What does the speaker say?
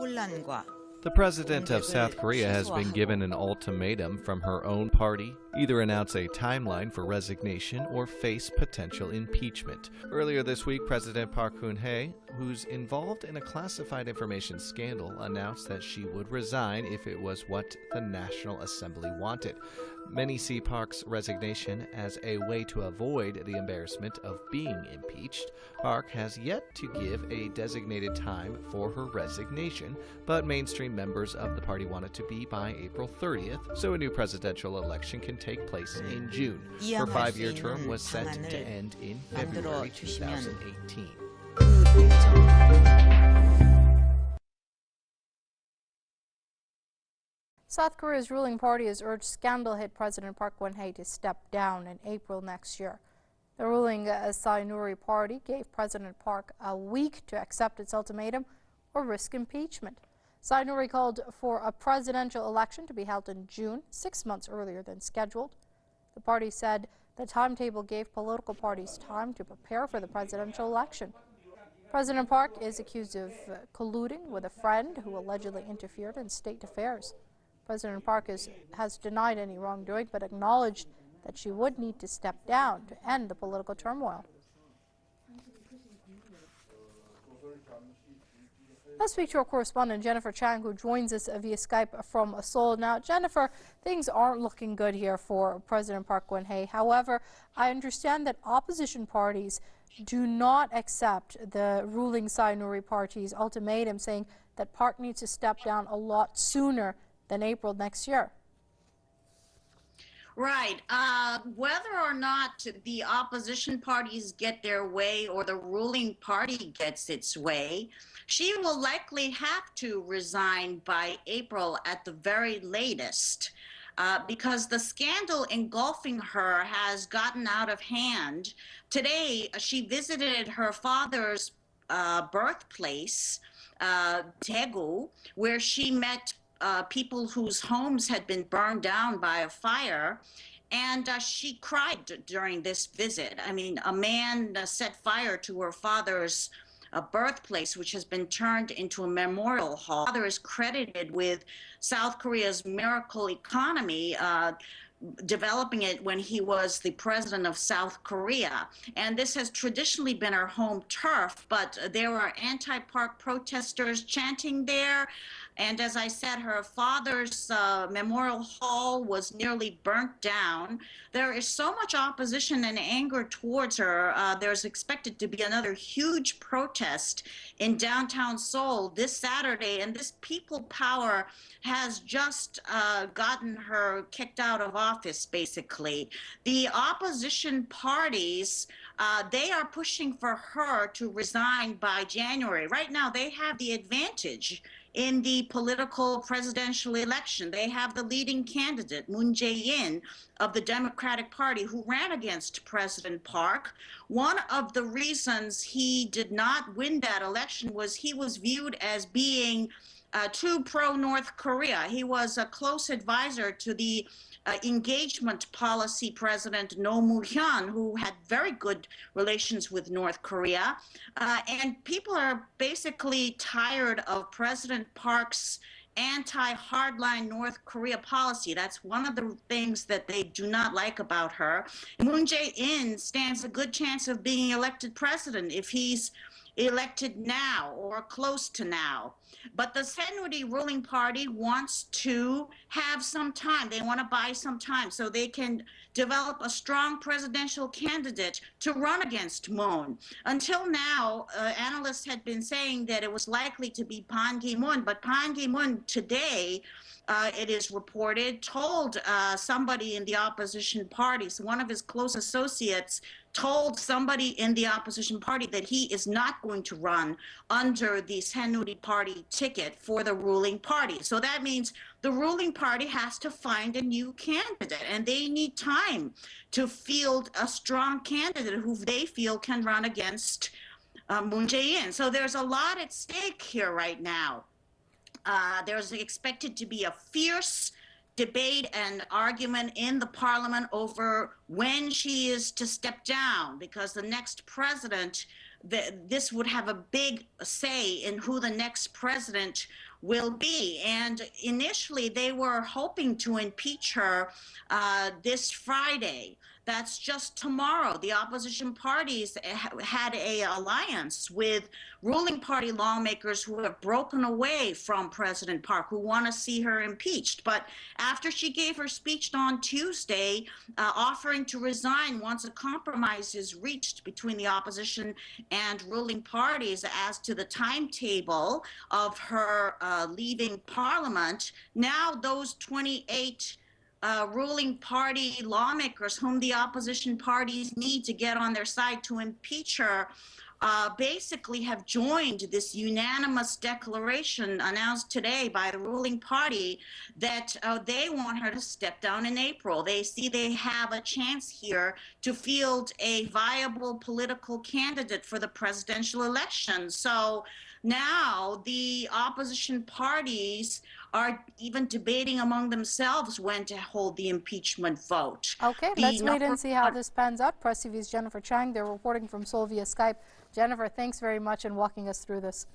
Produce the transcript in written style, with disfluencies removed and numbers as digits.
혼란과 The president of South Korea has been given an ultimatum from her own party: either announce a timeline for resignation or face potential impeachment. Earlier this week, President Park Geun-hye, who's involved in a classified information scandal, announced that she would resign if it was what the National Assembly wanted. Many see Park's resignation as a way to avoid the embarrassment of being impeached. Park has yet to give a designated time for her resignation, but mainstream members of the party want it to be by April 30th, so a new presidential election can take place in June. Her 5-year term was set to end in February 2018. South Korea's ruling party has urged scandal-hit President Park Geun-hye to step down in April next year. The ruling Sae-nuri party gave President Park a week to accept its ultimatum or risk impeachment. Sae-nuri called for a presidential election to be held in June, 6 months earlier than scheduled. The party said the timetable gave political parties time to prepare for the presidential election. President Park is accused of colluding with a friend who allegedly interfered in state affairs. President Park has denied any wrongdoing, but acknowledged that she would need to step down to end the political turmoil. Let's speak to our correspondent Jennifer Chang, who joins us via Skype from Seoul. Now, Jennifer, things aren't looking good here for President Park Geun-hye. However, I understand that opposition parties do not accept the ruling Sae-nuri party's ultimatum, saying that Park needs to step down a lot sooner than April next year. Right. Whether or not the opposition parties get their way or the ruling party gets its way, she will likely have to resign by April at the very latest, because the scandal engulfing her has gotten out of hand. Today, she visited her father's birthplace, Daegu, where she met people whose homes had been burned down by a fire, and she cried during this visit. I mean, a man set fire to her father's birthplace, which has been turned into a memorial hall. Her father is credited with South Korea's miracle economy, developing it when he was the president of South Korea. And this has traditionally been her home turf, but there were anti-Park protesters chanting there. And as I said, her father's memorial hall was nearly burnt down. There is so much opposition and anger towards her. There's expected to be another huge protest in downtown Seoul this Saturday, and this people power has just gotten her kicked out of office, basically. The opposition parties, they are pushing for her to resign by January. Right now, they have the advantage in the political presidential election. They have the leading candidate, Moon Jae-in, of the Democratic Party, who ran against President Park. One of the reasons he did not win that election was he was viewed as being too pro-North Korea. He was a close advisor to the engagement policy president No Moo-hyun, who had very good relations with North Korea. And people are basically tired of President Park's anti-hardline North Korea policy. That's one of the things that they do not like about her. Moon Jae-in stands a good chance of being elected president if he's elected now or close to now. But the Sae-nuri ruling party wants to have some time. They want to buy some time so they can develop a strong presidential candidate to run against Moon. Until now, analysts had been saying that it was likely to be Park Geun-hye, but Park Geun-hye today, it is reported, told somebody in the opposition party, so one of his close associates told somebody in the opposition party that he is not going to run under the Sae-nuri party ticket for the ruling party. So that means the ruling party has to find a new candidate, and they need time to field a strong candidate who they feel can run against Moon Jae-in. So there's a lot at stake here right now. There's expected to be a fierce debate and argument in the parliament over when she is to step down, because the next president this would have a big say in who the next president will be. And initially, they were hoping to impeach her this Friday. That's just tomorrow. The opposition parties had a alliance with ruling party lawmakers who have broken away from President Park, who want to see her impeached. But after she gave her speech on Tuesday, offering to resign once a compromise is reached between the opposition and ruling parties as to the timetable of her leaving Parliament, now those 28 ruling party lawmakers whom the opposition parties need to get on their side to impeach her basically have joined this unanimous declaration announced today by the ruling party that they want her to step down in April. They see they have a chance here to field a viable political candidate for the presidential election. So now the opposition parties are even debating among themselves when to hold the impeachment vote. Okay, let's wait and see how this pans out. Press TV's Jennifer Chang, they're reporting from Seoul via Skype. Jennifer, thanks very much in walking us through this.